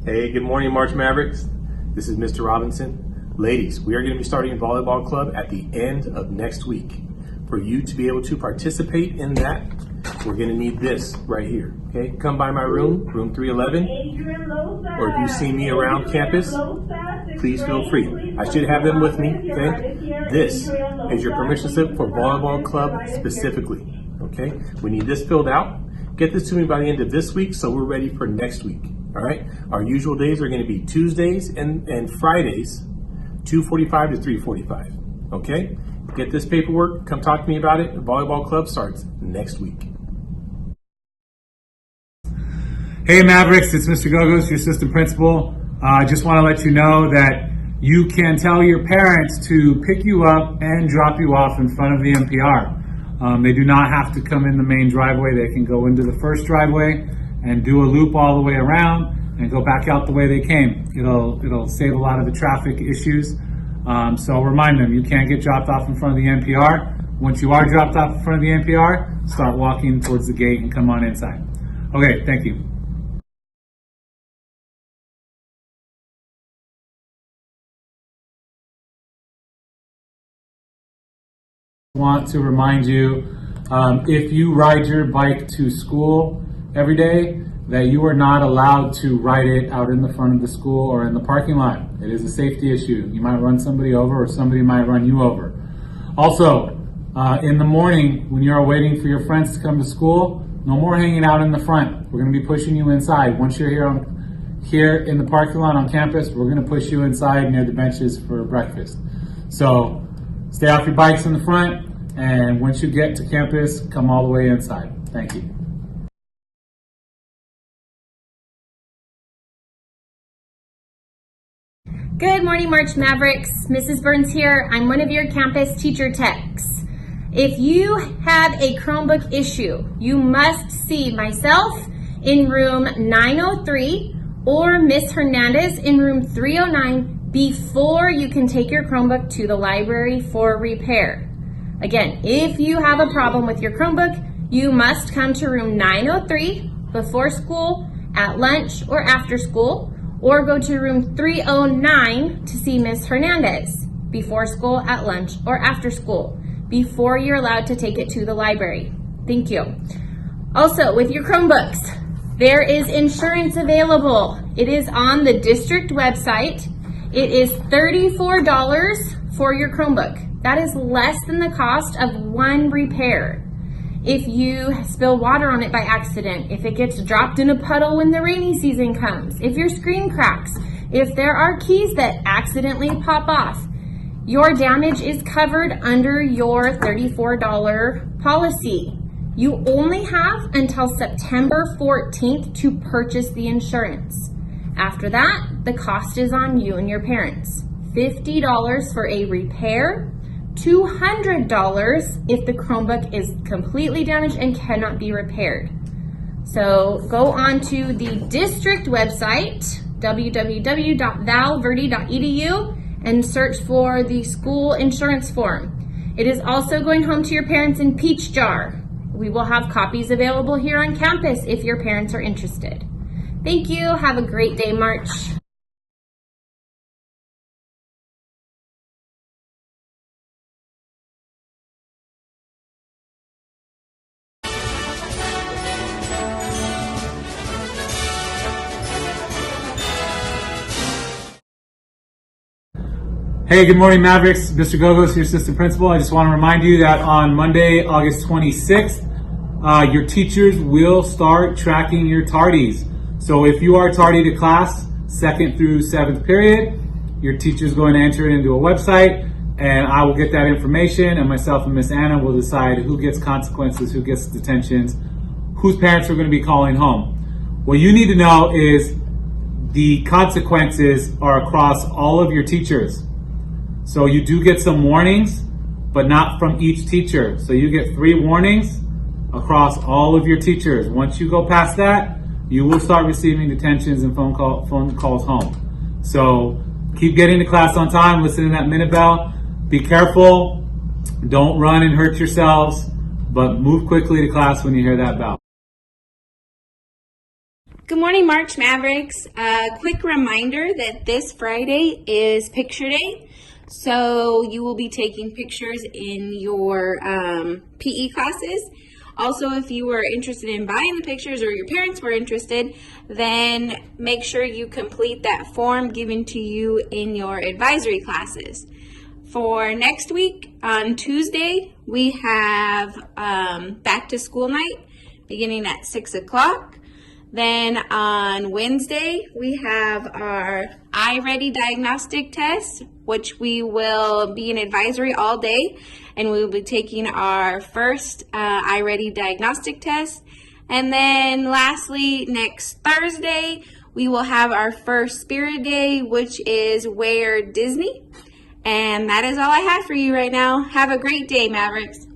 Hey, good morning, March Mavericks. This is Mr. Robinson. Ladies, we are going to be starting volleyball club at the end of next week. For you to be able to participate in that, we're going to need this right here. Okay, come by my room, room 311, or if you see me around campus, please feel free. I should have them with me. Okay, this is your permission slip for volleyball club specifically. Okay, we need this filled out. Get this to me by the end of this week so we're ready for next week. All right, our usual days are going to be Tuesdays and Fridays, 2:45 to 3:45. Okay, get this paperwork, come talk to me about it. The volleyball club starts next week. Hey Mavericks, it's Mr. Gogos, your assistant principal. I just want to let you know that you can tell your parents to pick you up and drop you off in front of the MPR. They do not have to come in the main driveway. They can go into the first driveway and do a loop all the way around and go back out the way they came. It'll save a lot of the traffic issues. So remind them, you can't get dropped off in front of the MPR. Once you are dropped off in front of the MPR, start walking towards the gate and come on inside. Okay, thank you. Want to remind you, if you ride your bike to school every day, that you are not allowed to ride it out in the front of the school or in the parking lot. It is a safety issue. You might run somebody over or somebody might run you over. Also, in the morning when you're waiting for your friends to come to school, no more hanging out in the front. We're going to be pushing you inside. Once you're here in the parking lot on campus, we're going to push you inside near the benches for breakfast. So stay off your bikes in the front, and once you get to campus, come all the way inside. Thank you. Good morning, March Mavericks. Mrs. Burns here. I'm one of your campus teacher techs. If you have a Chromebook issue, you must see myself in room 903 or Miss Hernandez in room 309 before you can take your Chromebook to the library for repair. Again, if you have a problem with your Chromebook, you must come to room 903 before school, at lunch, or after school, or go to room 309 to see Miss Hernandez before school, at lunch, or after school before you're allowed to take it to the library. Thank you. Also, with your Chromebooks, there is insurance available. It is on the district website. It is $34 for your Chromebook. That is less than the cost of one repair. If you spill water on it by accident, if it gets dropped in a puddle when the rainy season comes, if your screen cracks, if there are keys that accidentally pop off, your damage is covered under your $34 policy. You only have until September 14th to purchase the insurance. After that, the cost is on you and your parents. $50 for a repair, $200 if the Chromebook is completely damaged and cannot be repaired. So go on to the district website, www.valverde.edu, and search for the school insurance form. It is also going home to your parents in Peach Jar. We will have copies available here on campus if your parents are interested. Thank you. Have a great day, March. Hey, good morning, Mavericks. Mr. Gogos, your assistant principal. I just want to remind you that on Monday, August 26th, your teachers will start tracking your tardies. So if you are tardy to class, 2nd through 7th period, your teacher's going to enter it into a website, and I will get that information, and myself and Miss Anna will decide who gets consequences, who gets detentions, whose parents are going to be calling home. What you need to know is the consequences are across all of your teachers. So you do get some warnings, but not from each teacher. So you get 3 warnings across all of your teachers. Once you go past that, you will start receiving detentions and phone calls home. So keep getting to class on time, listen to that minute bell. Be careful, don't run and hurt yourselves, but move quickly to class when you hear that bell. Good morning, March Mavericks. Quick reminder that this Friday is Picture Day. So you will be taking pictures in your PE classes. Also, if you were interested in buying the pictures or your parents were interested, then make sure you complete that form given to you in your advisory classes. For next week, on Tuesday, we have back to school night beginning at 6 o'clock. Then on Wednesday, we have our iReady diagnostic test, which we will be in advisory all day, and we will be taking our first iReady diagnostic test. And then lastly, next Thursday, we will have our first Spirit Day, which is Wear Disney. And that is all I have for you right now. Have a great day, Mavericks.